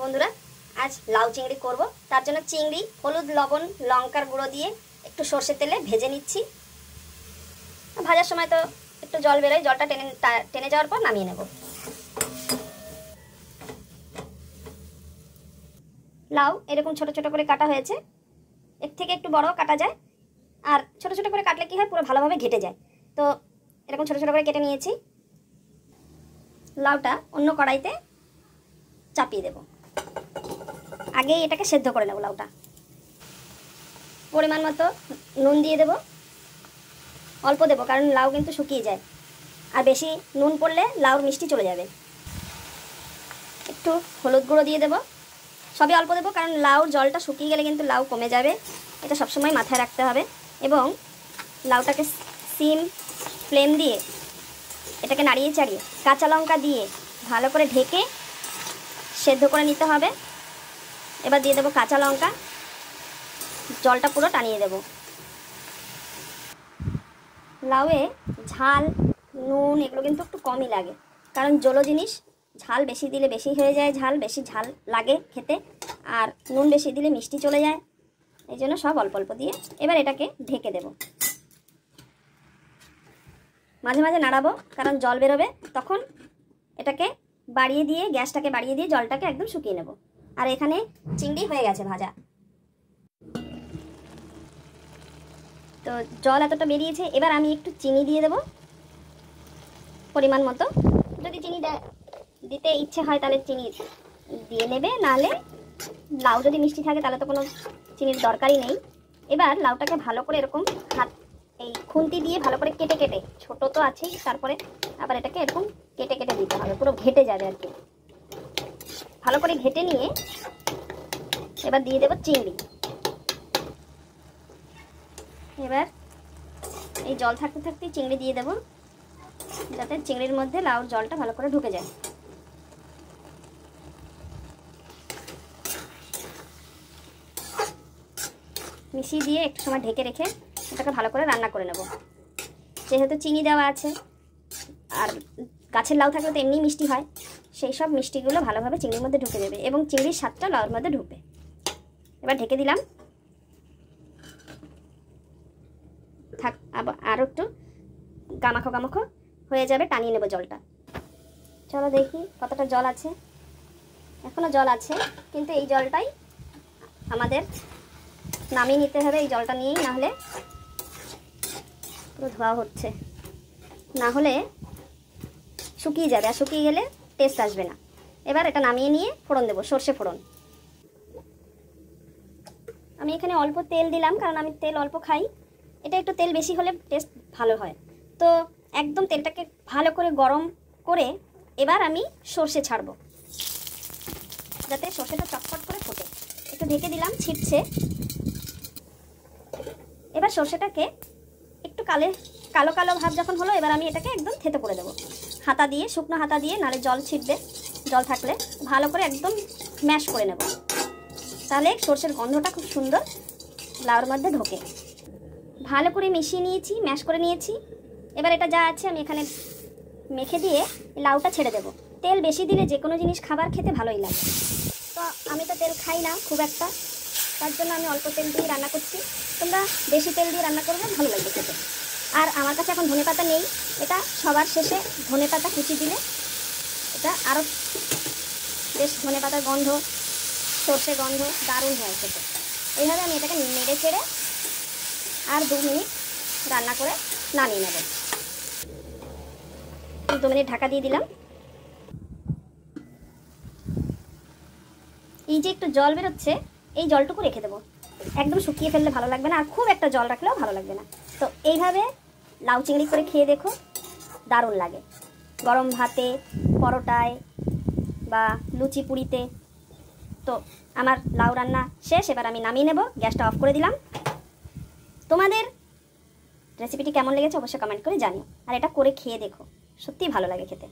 বন্ধুরা, আজ লাউ চিংড়ি করব। তার জন্য চিংড়ি হলুদ লবণ লঙ্কার গুঁড়ো দিয়ে একটু সর্ষের তেলে ভেজে নিচ্ছি। ভাজার সময় তো একটু জল বেরোয়, জলটা টেনে যাওয়ার পর নামিয়ে নেব। লাউ এরকম ছোট ছোট করে কাটা হয়েছে, এর থেকে একটু বড় কাটা যায়, আর ছোট ছোট করে কাটলে কি হয় পুরো ভালোভাবে ঘেটে যায়। তো এরকম ছোট ছোট করে কেটে নিয়েছি। লাউটা অন্য কড়াইতে চাপিয়ে দেব। আগে এটাকে সেদ্ধ করে নেব। লাউটা পরিমাণ মতো নুন দিয়ে দেব, অল্প দেব কারণ লাউ কিন্তু শুকিয়ে যায়, আর বেশি নুন পড়লে লাউর মিষ্টি চলে যাবে। একটু হলুদ গুঁড়ো দিয়ে দেব, সবই অল্প দেব কারণ লাউর জলটা শুকিয়ে গেলে কিন্তু লাউ কমে যাবে, এটা সবসময় মাথায় রাখতে হবে। এবং লাউটাকে সিম ফ্লেম দিয়ে এটাকে নাড়িয়ে চাড়িয়ে কাঁচা লঙ্কা দিয়ে ভালো করে ঢেকে সেদ্ধ করে নিতে হবে। এবার দিয়ে দেবো কাঁচা লঙ্কা, জলটা পুরো টানিয়ে দেব। লাউয়ে ঝাল নুন এগুলো কিন্তু একটু কমই লাগে, কারণ জলো জিনিস, ঝাল বেশি দিলে বেশি হয়ে যায়, বেশি ঝাল লাগে খেতে, আর নুন বেশি দিলে মিষ্টি চলে যায়, এই জন্য সব অল্প অল্প দিয়ে এবার এটাকে ঢেকে দেব। মাঝে মাঝে নাড়াবো কারণ জল বেরোবে, তখন এটাকে বাড়িয়ে দিয়ে গ্যাসটাকে বাড়িয়ে দিয়ে জলটাকে একদম শুকিয়ে নেব। আর এখানে চিংড়ি হয়ে গেছে ভাজা, তো জল এতটা বেরিয়েছে। এবার আমি একটু চিনি দিয়ে দেব পরিমাণ মতো। যদি চিনি দিতে ইচ্ছে হয় তাহলে চিনি দিয়ে নেবে, নাহলে লাউ যদি মিষ্টি থাকে তাহলে তো কোনো চিনির দরকারই নেই। এবার লাউটাকে ভালো করে এরকম এই খুন্তি দিয়ে ভালো করে কেটে কেটে, ছোট তো আছেই, তারপরে আবার এটাকে এরকম কেটে কেটে দিতে হবে, পুরো ঘেটে যাবে আর কি। ভালো করে ঘেটে নিয়ে এবার দিয়ে দেব চিংড়ি। এবার এই জল থাকতে থাকতেই চিংড়ি দিয়ে দেব, যাতে চিংড়ির মধ্যে লাউর জলটা ভালো করে ঢুকে যায়। মিশিয়ে দিয়ে একটু সময় ঢেকে রেখে এটাকে ভালো করে রান্না করে নেব। যেহেতু চিনি দেওয়া আছে আর গাছের লাউ থাকলে তো এমনি মিষ্টি হয়, সেই সব মিষ্টিগুলো ভালোভাবে চিংড়ির মধ্যে ঢুকে যাবে এবং চিংড়ির স্বাদটা লাউর মধ্যে ঢুকবে। এবার ঢেকে দিলাম, থাক আরও একটু গামাখো গামাখো হয়ে যাবে, টানিয়ে নেব জলটা। চলো দেখি কতটা জল আছে। এখনও জল আছে, কিন্তু এই জলটাই আমাদের নামিয়ে নিতে হবে। এই জলটা নিয়েই, নাহলে পুরো ধোয়া হচ্ছে, না হলে শুকিয়ে যাবে, আর শুকিয়ে গেলে টেস্ট আসবে না। এবার এটা নামিয়ে নিয়ে ফোড়ন দেবো, সর্ষে ফোড়ন। আমি এখানে অল্প তেল দিলাম কারণ আমি তেল অল্প খাই, এটা একটু তেল বেশি হলে টেস্ট ভালো হয়। তো একদম তেলটাকে ভালো করে গরম করে এবার আমি সর্ষে ছাড়বো, যাতে সর্ষেটা চটপট করে ফোটে। একটু ঢেকে দিলাম, ছিটছে। এবার সর্ষেটাকে একটু কালো কালো ভাব যখন হলো, এবার আমি এটাকে একদম থেতো করে দেবো হাতা দিয়ে, শুকনো হাতা দিয়ে, নাহলে জল ছিটবে। জল থাকলে ভালো করে একদম ম্যাশ করে নেব, তাহলে সর্ষের গন্ধটা খুব সুন্দর লাউর মধ্যে ঢোকে। ভালো করে মিশিয়ে নিয়েছি, ম্যাশ করে নিয়েছি। এবার এটা যা আছে আমি এখানে মেখে দিয়ে লাউটা ছেড়ে দেব। তেল বেশি দিলে যে কোনো জিনিস খাবার খেতে ভালোই লাগে, তো আমি তো তেল খাই না খুব একটা, তার জন্য আমি অল্প তেল দিয়ে রান্না করছি। তোমরা বেশি তেল দিয়ে রান্না করবে, ভালো লাগবে খেতে। আর আমার কাছে এখন ধনেপাতা নেই, এটা সবার শেষে ধনেপাতা কুচি দিলে এটা আরও বেশ ধনেপাতার গন্ধ, সর্ষে গন্ধ দারুণ হয় খেতে। এইভাবে আমি এটাকে নেড়ে চেড়ে আর 2 মিনিট রান্না করে নামিয়ে নেব। 2 মিনিট ঢাকা দিয়ে দিলাম। এই যে একটু জল বেরোচ্ছে, এই জলটুকু রেখে দেবো, একদম শুকিয়ে ফেললে ভালো লাগবে না, আর খুব একটা জল রাখলেও ভালো লাগবে না। তো এইভাবে লাউ চিংড়ি করে খেয়ে দেখো, দারুণ লাগে। গরম ভাতে, পরোটায় বা লুচি পুরিতে। তো আমার লাউ রান্না শেষ, এবার আমি নামিয়ে নেব, গ্যাসটা অফ করে দিলাম। তোমাদের রেসিপিটি কেমন লেগেছে অবশ্যই কমেন্ট করে জানিও, আর এটা করে খেয়ে দেখো, সত্যিই ভালো লাগে খেতে।